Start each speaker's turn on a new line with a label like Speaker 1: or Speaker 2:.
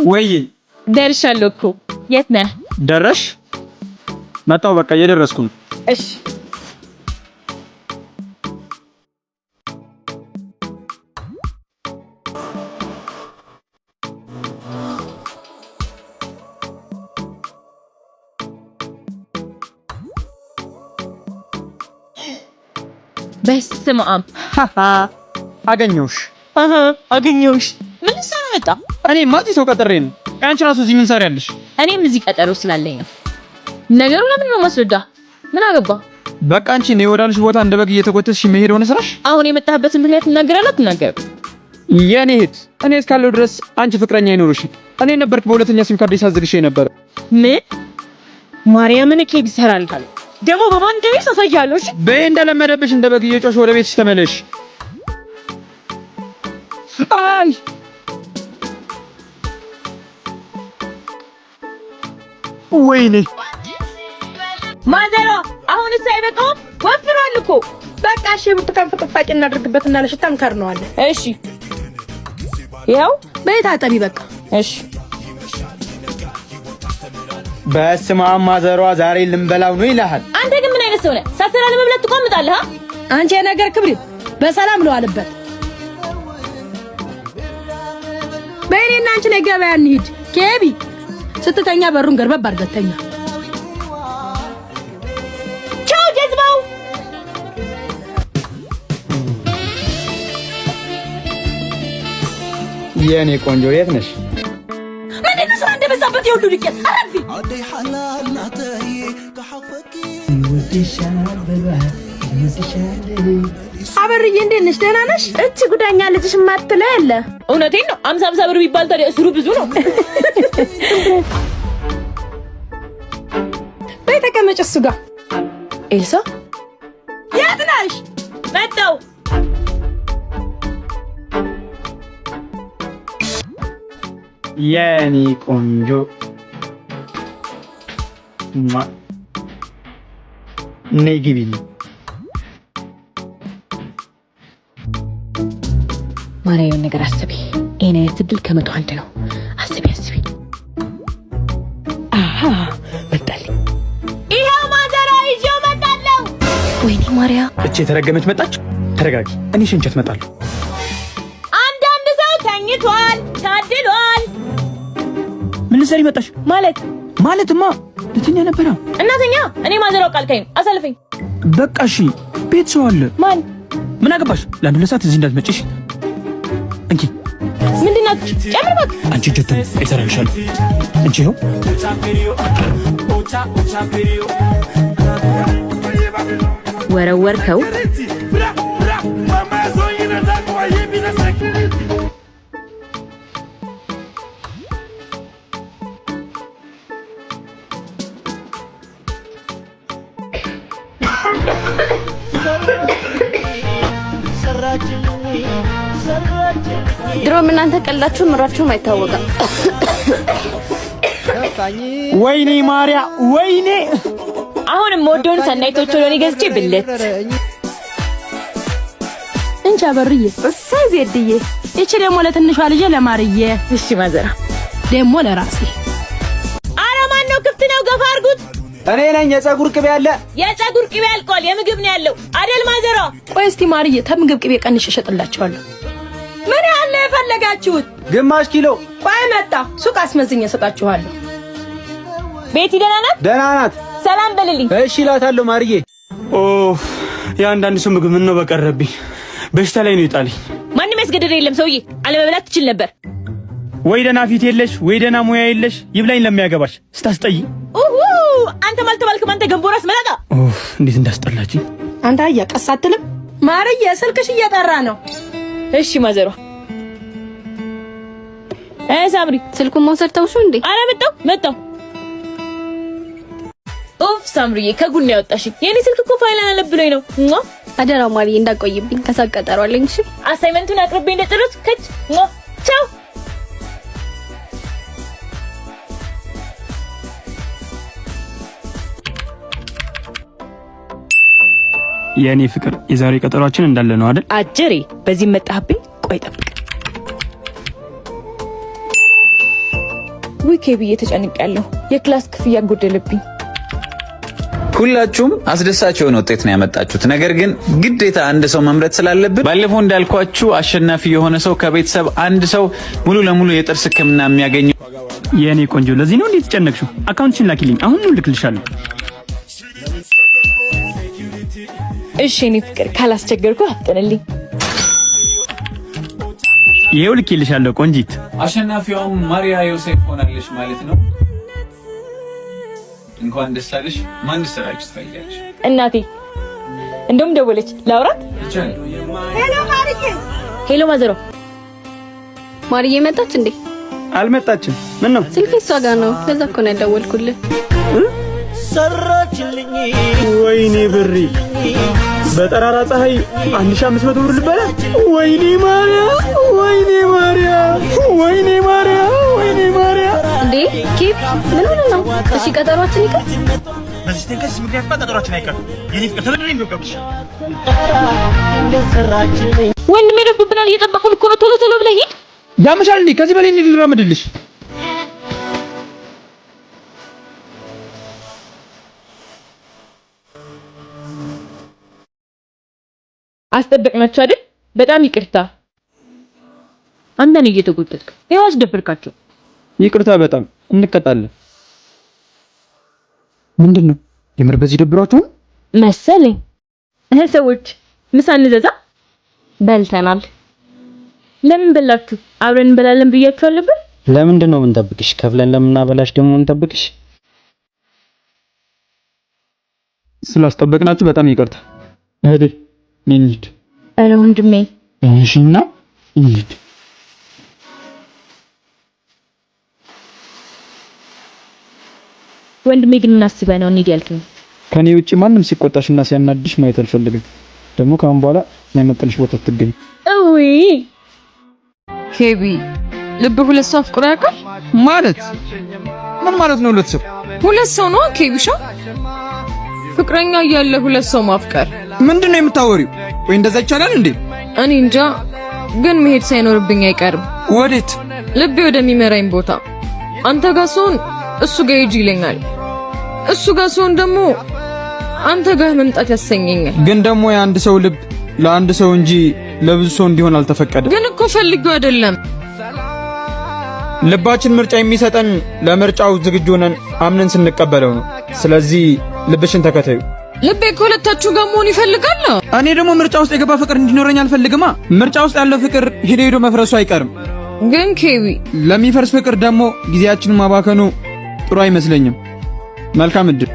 Speaker 1: ወይ
Speaker 2: ደርሻለሁ እኮ የት ነህ?
Speaker 1: ደረሽ? መጣሁ በቃ እየደረስኩ ነው።
Speaker 2: እሺ በስመ አብ
Speaker 1: አገኘሁሽ።
Speaker 2: አገኘሁሽ። ምን ሰራ መጣ?
Speaker 1: እኔ ማቲ ሰው ቀጠሬ ነው። አንቺ ራሱ እዚህ ምን ሰሪያለሽ?
Speaker 2: እኔም እዚህ ቀጠሮ ስላለኝ ነው። ነገሩ ለምን ነው ማስረዳ? ምን አገባ?
Speaker 1: በቃ አንቺ ነው ወዳልሽ ቦታ እንደ በግ እየተጎተትሽ መሄድ ሆነ ስራሽ።
Speaker 2: አሁን የመጣህበትን ምክንያት ትናገራለህ አትናገርም?
Speaker 1: የኔ እህት እኔ እስካለሁ ድረስ አንቺ ፍቅረኛ አይኖርሽ። እኔ ነበርክ በሁለተኛ ሲም ካርድ ሳዝግሽ ነበር።
Speaker 2: ምን ማርያምን ኬክ ይሰራልታል ደግሞ በማን ደስ አሳያለሽ?
Speaker 1: በይ እንደለመደብሽ እንደ በግ እየጮሽ ወደ ቤትሽ ተመለሽ። አይ ወይኔ
Speaker 2: ማዘሯ አሁን ሳይበቃው ወፍሯል እኮ።
Speaker 3: በቃ እሺ ብርቱካን ፍቅፋጭ እናድርግበትና ለሽታም ከርነዋለን።
Speaker 2: እሺ ያው
Speaker 3: በየት አጠቢ በቃ
Speaker 2: እሺ።
Speaker 1: በስመ አብ ማዘሯ ዛሬ ልንበላው ነው ይልሃል።
Speaker 2: አንተ ግን ምን አይነት ሰው ነህ? ሳትሰራ ለመብላት ትቆምጣለህ?
Speaker 3: አንቺ የነገር ክብሪት በሰላም ነው አለበት። በእኔና አንቺ ነው ገበያ እንሂድ። ኬቢ ስትተኛ በሩን ገርበብ አድርገተኛ።
Speaker 2: ቻው ጀዝባው።
Speaker 1: የኔ ቆንጆ የት ነሽ?
Speaker 3: ምንድን ነው እንደበዛበት ይሁሉ ልቀት አረፊ አበርዬ እንዴት ነሽ? ደህና ነሽ?
Speaker 2: እቺ ጉዳኛ ልጅሽ ማትለው ያለ እውነቴን ነው። 50 ብር ቢባል ታዲያ እስሩ ብዙ ነው።
Speaker 3: በይ ተቀመጭ እሱ ጋር።
Speaker 2: ኤልሳ
Speaker 3: የት ነሽ?
Speaker 2: መጣሁ።
Speaker 1: የኔ ቆንጆ ነይ ግቢ።
Speaker 2: ማርያምን ነገር አስቢ። እኔ ትድል ከመቶ አንድ ነው። አስቢ። አሃ መጣልኝ። ይሄው ማዘራ ይዤው መጣለሁ። ወይኔ ማርያ
Speaker 1: እቺ የተረገመች መጣች። ተረጋጊ። እኔ ሽንቸት መጣለሁ።
Speaker 2: አንዳንድ ሰው ተኝቷል፣ ታድሏል።
Speaker 1: ምን ልትሰሪ መጣሽ? ማለትማ ልተኛ ነበረ።
Speaker 2: እናተኛ። እኔ ማዘራው ቃልከኝ አሳልፈኝ።
Speaker 1: በቃ እሺ። ቤት ሰው አለ።
Speaker 2: ማን?
Speaker 1: ምን አገባሽ? ለአንድ ለሰዓት እዚህ እንዳትመጪሽ። እንኪ
Speaker 2: ምንድናት? ጨምር በቃ።
Speaker 1: አንቺ ጀተን ይሰራልሻል። እንቺ ይኸው
Speaker 2: ወረወርከው።
Speaker 4: ድሮም እናንተ ቀልዳችሁ ምራችሁም አይታወቅም።
Speaker 1: ወይኔ ማርያ ወይኔ።
Speaker 2: አሁንም ወዶን ሰናይቶቹ ለኔ ገዝቼ ብለት
Speaker 3: እንቻ በርዬ እሰይ ዜድዬ። እቺ ደግሞ ለትንሿ ልጄ ለማርዬ።
Speaker 2: እሺ ማዘራ
Speaker 3: ደግሞ ለራሴ።
Speaker 2: ኧረ ማን ነው? ክፍት ነው፣ ገፋ አድርጉት።
Speaker 1: እኔ ነኝ። የፀጉር ቅቤ አለ።
Speaker 2: የፀጉር ቅቤ አልቋል። የምግብ ነው ያለው አይደል ማዘራ?
Speaker 3: ቆይ እስቲ ማርዬ ከምግብ ቅቤ ቀንሽ እሸጥላችኋለሁ። ምን ያህል ነው የፈለጋችሁት?
Speaker 1: ግማሽ ኪሎ።
Speaker 3: ቆይ መጣ። ሱቅ አስመዝኝ እሰጣችኋለሁ።
Speaker 2: ቤቲ ደህና ናት?
Speaker 1: ደህና ናት።
Speaker 2: ሰላም በልልኝ።
Speaker 1: እሺ እላታለሁ ማርዬ። ኦፍ የአንዳንድ ሰው ምግብ ምን ነው በቀረብኝ። በሽታ ላይ ነው ይጣልኝ።
Speaker 2: ማንም ያስገደደ የለም ሰውዬ። አለመብላት ትችል ነበር።
Speaker 1: ወይ ደህና ፊት የለሽ፣ ወይ ደህና ሙያ የለሽ። ይብላኝ ለሚያገባሽ ስታስጠይ።
Speaker 2: አንተ ማልተባልክም። አንተ ገንቦ ራስ መላጣ።
Speaker 1: ኦፍ እንዴት እንዳስጠላችኝ።
Speaker 3: አንተ አያቀስ አትልም? ማርዬ ስልክሽ እየጠራ ነው።
Speaker 2: እሺ ማዘሯ። ሳምሪ
Speaker 4: ስልኩን መውሰድ ተውሹ እንዴ?
Speaker 2: አረ መጣው። ኡፍ ሳምሪዬ ከጉን ያወጣሽ። የኔ ስልክ እኮ ፋይል አለብሎኝ ነው።
Speaker 4: አደራ ማርዬ እንዳቆይብኝ ከሳቀጠሩ አለኝ። እሺ
Speaker 2: አሳይመንቱን አቅርቤ እንደጨረስኩ ከች ቻው።
Speaker 1: የኔ ፍቅር የዛሬ ቀጠሯችን እንዳለ ነው አይደል?
Speaker 2: አጀሬ በዚህ መጣህብኝ። ቆይ ጠብቅ። ውይ ኬቢዬ ተጨንቄያለሁ። የክላስ ክፍያ ጎደለብኝ።
Speaker 5: ሁላችሁም አስደሳች የሆነ ውጤት ነው ያመጣችሁት። ነገር ግን ግዴታ አንድ ሰው መምረጥ ስላለብን ባለፈው እንዳልኳችሁ አሸናፊ የሆነ ሰው ከቤተሰብ አንድ ሰው ሙሉ ለሙሉ የጥርስ ሕክምና የሚያገኘው።
Speaker 6: የኔ ቆንጆ ለዚህ ነው እንዴ ተጨነቅሽው? አካውንትሽን ላኪልኝ አሁን ነው ልክልሻለሁ።
Speaker 2: እሺ እኔ ፍቅር ካላስቸገርኩ አፍጥንልኝ።
Speaker 6: ይሄው ልክልሻለሁ ቆንጂት።
Speaker 5: አሸናፊዋም ማሪያ ዮሴፍ ሆናለች ማለት ነው። እንኳን ደስ አለሽ። ማን ደስታችሁ ትፈልጋለሽ?
Speaker 2: እናቴ እንደውም ደወለች። ላውራት።
Speaker 3: ሄሎ ማርዬ።
Speaker 2: ሄሎ ማዘሮ።
Speaker 4: ማርዬ መጣች እንዴ?
Speaker 6: አልመጣችም። ምን ነው?
Speaker 4: ስልክ እሷ ጋር ነው። ለዛ እኮ ነው ያደወልኩልህ።
Speaker 7: ሰራችልኝ
Speaker 6: ወይኔ ብሪ በጠራራ ፀሐይ 1500 ብር ልበላ። ወይኔ ማርያ፣ ወይኔ ማርያ፣ ወይኔ ማርያ፣ ወይኔ ማርያ።
Speaker 4: እንዴ ኬቢ ምን ሆነ ነው? እሺ ቀጠሯችን ይቀር።
Speaker 7: በዚህ ተንከስ ምክንያት ቀጠሯችን አይቀር። የኔ ፍቅር ተበድረኝ ነው ገብሽ
Speaker 2: ወንድሜ ደብብናል። እየጠበቁን እኮ ነው። ቶሎ ቶሎ ብለህ ሂድ።
Speaker 1: ያመሻል እንዴ? ከዚህ በላይ እንዴት ልራመድልሽ?
Speaker 2: አስጠበቅናቸው አይደል? በጣም ይቅርታ። አንተን እየተጎተትክ ይኸው አስደብርካቸው።
Speaker 1: ይቅርታ በጣም እንቀጣለን። ምንድነው የምር በዚህ ደብሯችሁ
Speaker 2: መሰለኝ። ሰዎች ምሳ እንዘዛ።
Speaker 4: በልተናል።
Speaker 2: ለምን በላችሁ? አብረን እንበላለን ብያችሁ አልነበር?
Speaker 8: ለምንድን ነው የምንጠብቅሽ? ከፍለን ለምናበላሽ ደግሞ እንጠብቅሽ?
Speaker 1: ስላስጠበቅናችሁ በጣም ይቅርታ። እህዴ እንሂድ።
Speaker 2: ኧረ ወንድሜ
Speaker 1: እሺና እንሂድ።
Speaker 2: ወንድሜ ግን እናስበህ ነው እንሂድ ያልከኝ?
Speaker 1: ከኔ ውጪ ማንም ሲቆጣሽና ሲያናድሽ ማየት አልፈልግም። ደግሞ ካሁን በኋላ የማይመጥንሽ ቦታ ትገኝ።
Speaker 2: እውይ
Speaker 3: ኬቢ ልብ ሁለት ሰው አፍቅሮ ያውቃል
Speaker 1: ማለት ምን ማለት ነው? ሁለት ሰው
Speaker 3: ሁለት ሰው ነው ኬቢሻ። ፍቅረኛ እያለ ሁለት ሰው ማፍቀር
Speaker 1: ምንድነው የምታወሪው? ወይ እንደዛ ይቻላል እንዴ?
Speaker 3: እኔ እንጃ፣ ግን መሄድ ሳይኖርብኝ አይቀርም።
Speaker 1: ወዴት?
Speaker 3: ልቤ ወደሚመራኝ ቦታ። አንተ ጋር ስሆን እሱ ጋር ሂጂ ይለኛል፣ እሱ ጋር ስሆን ደግሞ አንተ ጋር መምጣት ያሰኘኛል።
Speaker 1: ግን ደግሞ የአንድ ሰው ልብ ለአንድ ሰው እንጂ ለብዙ ሰው እንዲሆን አልተፈቀደም።
Speaker 3: ግን እኮ ፈልጌው አይደለም።
Speaker 1: ልባችን ምርጫ የሚሰጠን ለምርጫው ዝግጁ ነን አምነን ስንቀበለው ነው። ስለዚህ ልብሽን ተከታዩ።
Speaker 3: ልቤ ከሁለታችሁ ጋር መሆን ይፈልጋል።
Speaker 1: እኔ ደግሞ ምርጫ ውስጥ የገባ ፍቅር እንዲኖረኝ አልፈልግማ። ምርጫ ውስጥ ያለው ፍቅር ሄዶ ሄዶ መፍረሱ አይቀርም።
Speaker 3: ግን ኬቢ
Speaker 1: ለሚፈርስ ፍቅር ደግሞ ጊዜያችንን ማባከኑ ጥሩ አይመስለኝም። መልካም እድል።